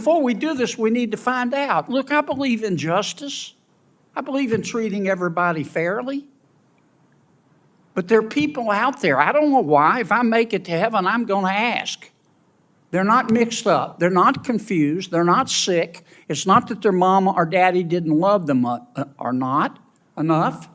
Before we do this, we need to find out. Look, I believe in justice. I believe in treating everybody fairly. But there are people out there, I don't know why, if I make it to heaven, I'm going to ask. They're not mixed up. They're not confused. They're not sick. It's not that their mama or daddy didn't love them or not enough.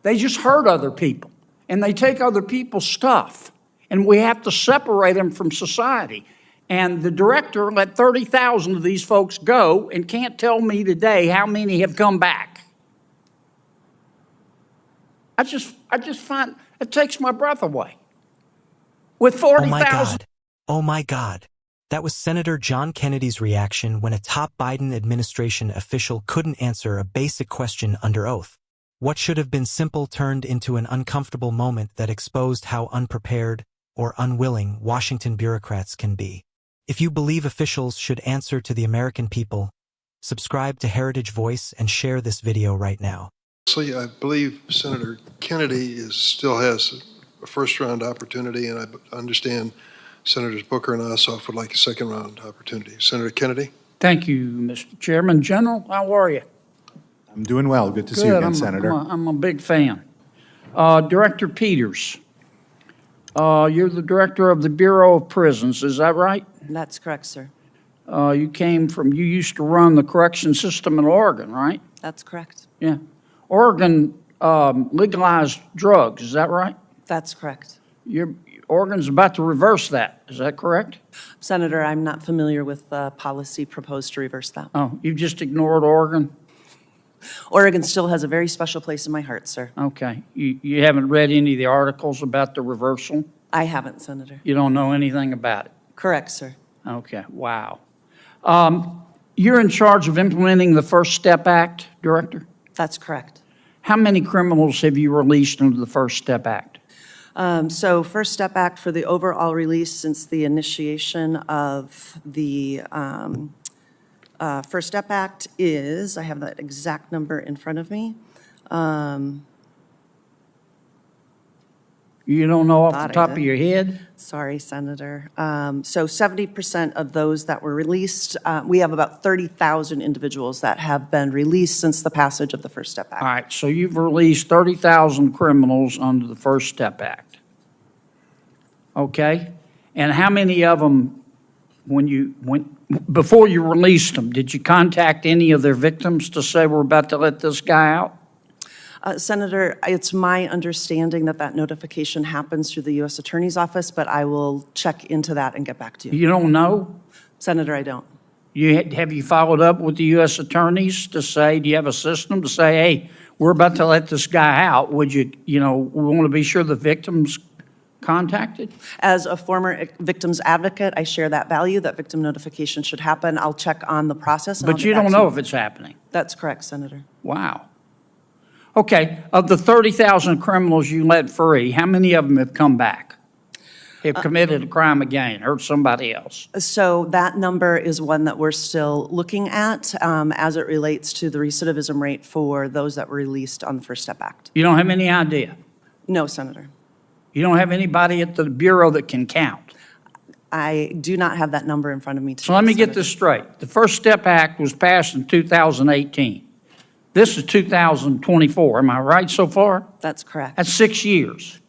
They just hurt other people, and they take other people's stuff, and we have to separate them from society. And the director let 30,000 of these folks go and can't tell me today how many have come back. I just find it takes my breath away. With 40,000. Oh my God. That was Senator John Kennedy's reaction when a top Biden administration official couldn't answer a basic question under oath. What should have been simple turned into an uncomfortable moment that exposed how unprepared or unwilling Washington bureaucrats can be. If you believe officials should answer to the American people, subscribe to Heritage Voice and share this video right now. So I believe Senator Kennedy still has a first-round opportunity, and I understand Senators Booker and Ossoff would like a second-round opportunity. Senator Kennedy? Thank you, Mr. Chairman. General, how are you? I'm doing well. Good to see you again, Senator. I'm a big fan. Director Peters, you're the director of the Bureau of Prisons, is that right? That's correct, sir. You used to run the correction system in Oregon, right? That's correct. Yeah. Oregon legalized drugs, is that right? That's correct. Oregon's about to reverse that, is that correct? Senator, I'm not familiar with the policy proposed to reverse that. Oh, you've just ignored Oregon? Oregon still has a very special place in my heart, sir. Okay. You haven't read any of the articles about the reversal? I haven't, Senator. You don't know anything about it? Correct, sir. Okay, wow. You're in charge of implementing the First Step Act, Director? That's correct. How many criminals have you released under the First Step Act? So First Step Act for the overall release since the initiation of the First Step Act is, I have that exact number in front of me. You don't know off the top of your head? Sorry, Senator. So 70% of those that were released, we have about 30,000 individuals that have been released since the passage of the First Step Act. All right, so you've released 30,000 criminals under the First Step Act. Okay? And how many of them, before you released them, did you contact any of their victims to say we're about to let this guy out? Senator, it's my understanding that that notification happens through the U.S. Attorney's Office, but I will check into that and get back to you. You don't know? Senator, I don't. Have you followed up with the U.S. attorneys to say, do you have a system to say, hey, we're about to let this guy out? Would we want to be sure the victim's contacted? As a former victim's advocate, I share that value, that victim notification should happen. I'll check on the process. But you don't know if it's happening? That's correct, Senator. Wow. Okay, of the 30,000 criminals you let free, how many of them have come back? Have committed a crime again, hurt somebody else? So that number is one that we're still looking at as it relates to the recidivism rate for those that were released on the First Step Act. You don't have any idea? No, Senator. You don't have anybody at the Bureau that can count? I do not have that number in front of me today, So let me Senator. get this straight. The First Step Act was passed in 2018. This is 2024, am I right so far? That's correct. That's 6 years.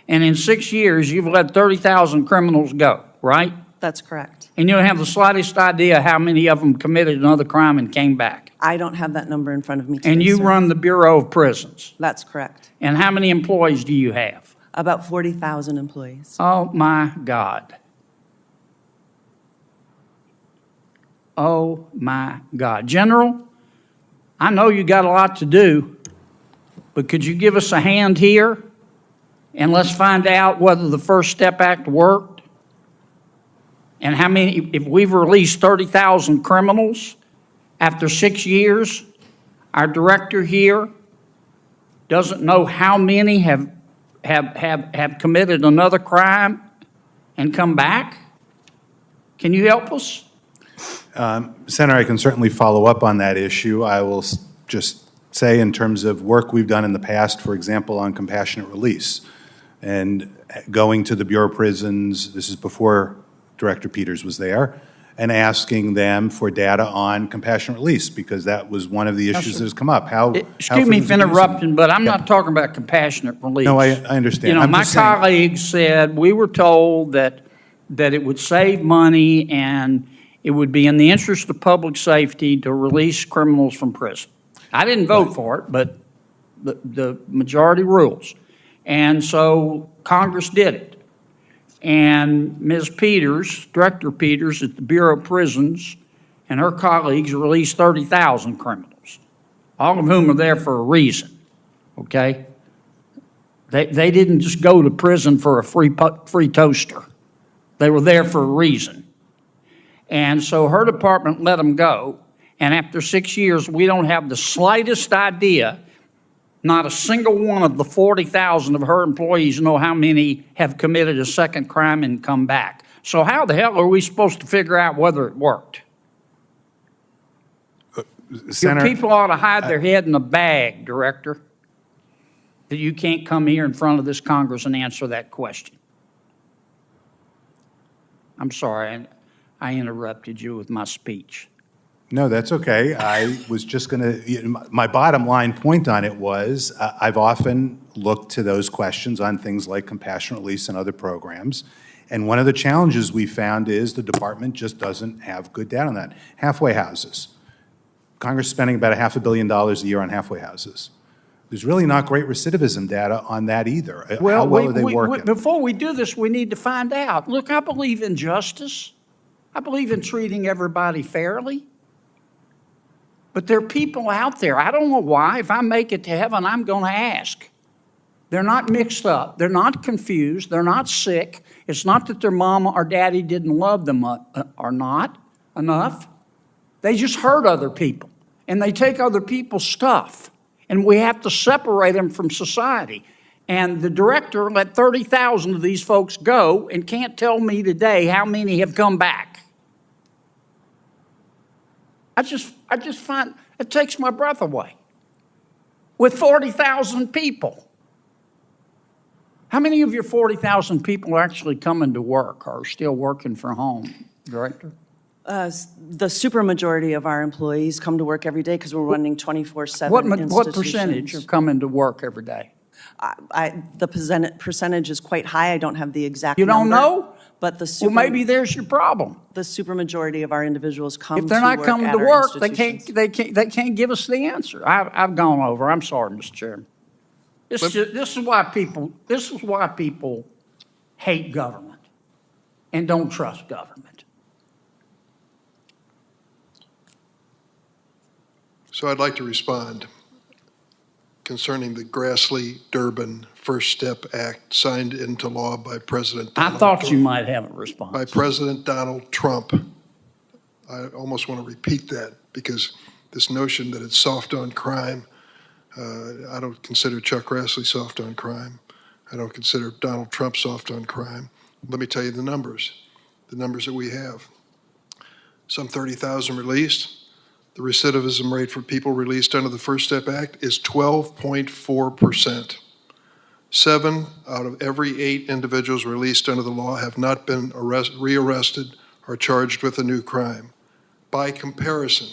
And in 6 years, you've let 30,000 criminals go, right? That's correct. And you don't have the slightest idea how many of them committed another crime and came back. I don't have that number in front of me today, And you sir. run the Bureau of Prisons. That's correct. And how many employees do you have? About 40,000 employees. Oh, my God. Oh, my God. General, I know you got a lot to do, but could you give us a hand here? And let's find out whether the First Step Act worked. And how many, if we've released 30,000 criminals after 6 years, our director here doesn't know how many have committed another crime and come back? Can you help us? Senator, I can certainly follow up on that issue. I will just say in terms of work we've done in the past, for example, on compassionate release, and going to the Bureau of Prisons, this is before Director Peters was there, and asking them for data on compassionate release, because that was one of the issues that has come up. Excuse me for interrupting, but I'm not talking about compassionate release. No, I understand. You know, I'm my just saying- colleagues said, we were told that it would save money and it would be in the interest of public safety to release criminals from prison. I didn't vote for it, but the majority rules. And so Congress did it. And Ms. Peters, Director Peters at the Bureau of Prisons, and her colleagues released 30,000 criminals, all of whom are there for a reason, okay? They didn't just go to prison for a free toaster. They were there for a reason. And so her department let them go, and after 6 years, we don't have the slightest idea. Not a single one of the 40,000 of her employees know how many have committed a second crime and come back. So how the hell are we supposed to figure out whether it worked? Senator, Your people ought to hide their head in a bag, Director, that you can't come here in front of this Congress and answer that question. I'm sorry, I interrupted you with my speech. No, that's okay. I was just going to, my bottom line point on it was, I've often looked to those questions on things like compassionate release and other programs. And one of the challenges we found is the department just doesn't have good data on that. Halfway houses. Congress is spending about $500 million a year on halfway houses. There's really not great recidivism data on that either. How well are they working? Before we do this, we need to find out. Look, I believe in justice. I believe in treating everybody fairly. But there are people out there, I don't know why, if I make it to heaven, I'm going to ask. They're not mixed up. They're not confused. They're not sick. It's not that their mama or daddy didn't love them or not enough. They just hurt other people, and they take other people's stuff, and we have to separate them from society. And the director let 30,000 of these folks go and can't tell me today how many have come back. I just find it takes my breath away. With 40,000 people. How many of your 40,000 people are actually coming to work or are still working from home, Director? The supermajority of our employees come to work every day because we're running 24/7 What percentage are coming to work every day? The percentage is quite high. I don't have the exact You don't number, know? But Well, maybe there's your problem. the supermajority of our individuals come to If work they're not coming at to our work, they institutions. can't give us the answer. I've gone over. I'm sorry, Mr. Chairman. This is why people hate government and don't trust government. So I'd like to respond concerning the Grassley-Durbin First Step Act signed into law by President I Donald thought Trump. you might have a response. By President Donald Trump. I almost want to repeat that because this notion that it's soft on crime, I don't consider Chuck Grassley soft on crime. I don't consider Donald Trump soft on crime. Let me tell you the numbers that we have. Some 30,000 released. The recidivism rate for people released under the First Step Act is 12.4%. 7 out of every 8 individuals released under the law have not been rearrested or charged with a new crime. By comparison,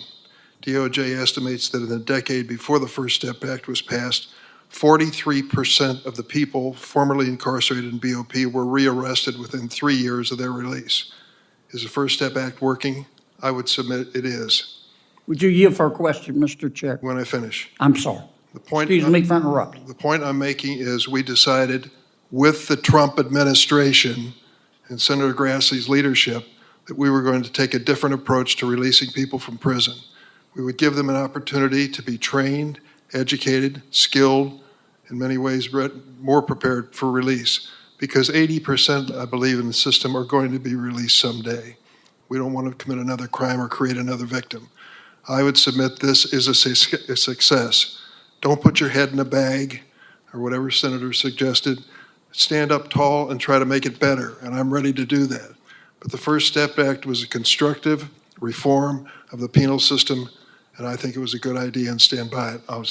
DOJ estimates that in the decade before the First Step Act was passed, 43% of the people formerly incarcerated in BOP were rearrested within 3 years of their release. Is the First Step Act working? I would submit it is. Would you yield for a question, Mr. Chair? When I finish. I'm sorry. Excuse me for interrupting. The point I'm making is we decided with the Trump administration and Senator Grassley's leadership that we were going to take a different approach to releasing people from prison. We would give them an opportunity to be trained, educated, skilled, in many ways more prepared for release, because 80%, I believe, in the system are going to be released someday. We don't want to commit another crime or create another victim. I would submit this is a success. Don't put your head in a bag, or whatever Senator suggested. Stand up tall and try to make it better, and I'm ready to do that. But the First Step Act was a constructive reform of the penal system, and I think it was a good idea and stand by it. I'll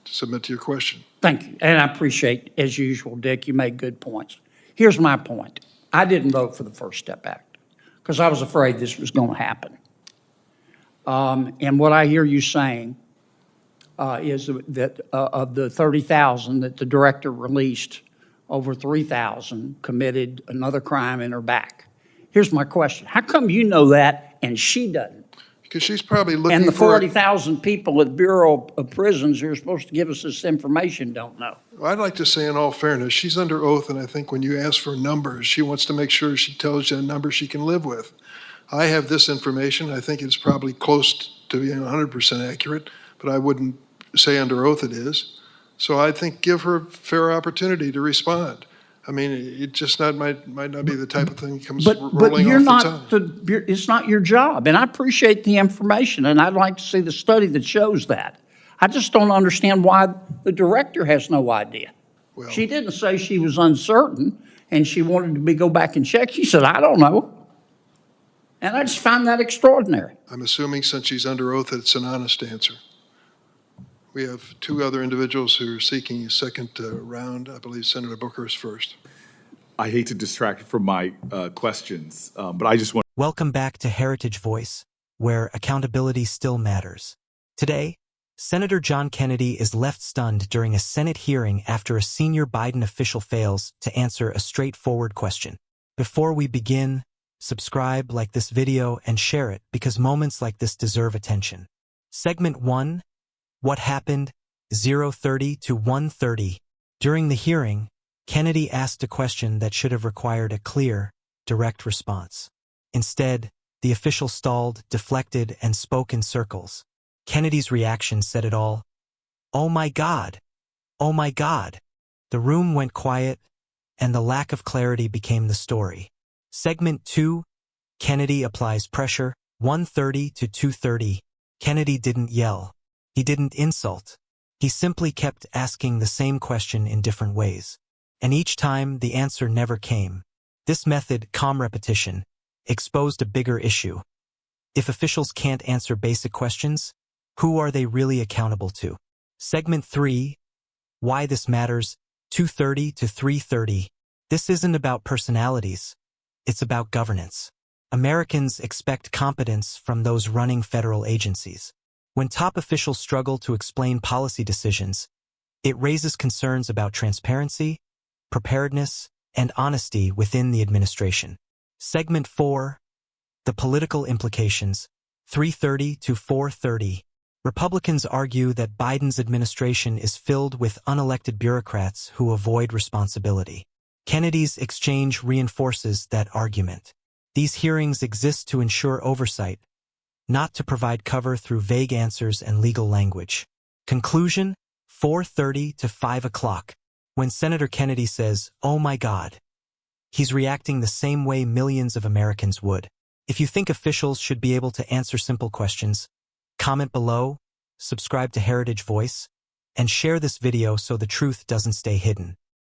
submit to your question. Thank you. And I appreciate, as usual, Dick, you make good points. Here's my point. I didn't vote for the First Step Act. because I was afraid this was going to happen. And what I hear you saying is that of the 30,000 that the director released, over 3,000 committed another crime and are back. Here's my question. How come you know that and she doesn't? Because she's probably looking And the for. 40,000 people at Bureau of Prisons who are supposed to give us this information don't know. I'd like to say in all fairness, she's under oath, and I think when you ask for numbers, she wants to make sure she tells you a number she can live with. I have this information. I think it's probably close to being 100% accurate, but I wouldn't say under oath it is. So I think give her a fair opportunity to respond. I mean, it just might not be the type of thing that comes But rolling you're off not, the tongue. it's not your job. And I appreciate the information, and I'd like to see the study that shows that. I just don't understand why the director has no idea. Well- She didn't say she was uncertain and she wanted to go back and check. She said, I don't know. And I just find that extraordinary. I'm assuming since she's under oath, that it's an honest answer. We have two other individuals who are seeking a second round. I believe Senator Booker is first. I hate to distract you from my questions, but I just want. Welcome back to Heritage Voice, where accountability still matters. Today, Senator John Kennedy is left stunned during a Senate hearing after a senior Biden official fails to answer a straightforward question. Before we begin, subscribe, like this video, and share it because moments like this deserve attention. Segment 1. What happened? 0:30 to 1:30. During the hearing, Kennedy asked a question that should have required a clear, direct response. Instead, the official stalled, deflected, and spoke in circles. Kennedy's reaction said it all. "Oh my God! Oh my God!" The room went quiet, and the lack of clarity became the story. Segment 2. Kennedy applies pressure. 1:30 to 2:30. Kennedy didn't yell. He didn't insult. He simply kept asking the same question in different ways. And each time, the answer never came. This method, calm repetition, exposed a bigger issue. If officials can't answer basic questions, who are they really accountable to? Segment 3. Why this matters. 2:30 to 3:30. This isn't about personalities. It's about governance. Americans expect competence from those running federal agencies. When top officials struggle to explain policy decisions, it raises concerns about transparency, preparedness, and honesty within the administration. Segment 4. The political implications. 3:30 to 4:30. Republicans argue that Biden's administration is filled with unelected bureaucrats who avoid responsibility. Kennedy's exchange reinforces that argument. These hearings exist to ensure oversight, not to provide cover through vague answers and legal language. Conclusion, 4:30 to 5 o'clock. When Senator Kennedy says, "Oh my God," he's reacting the same way millions of Americans would. If you think officials should be able to answer simple questions, comment below, subscribe to Heritage Voice, and share this video so the truth doesn't stay hidden.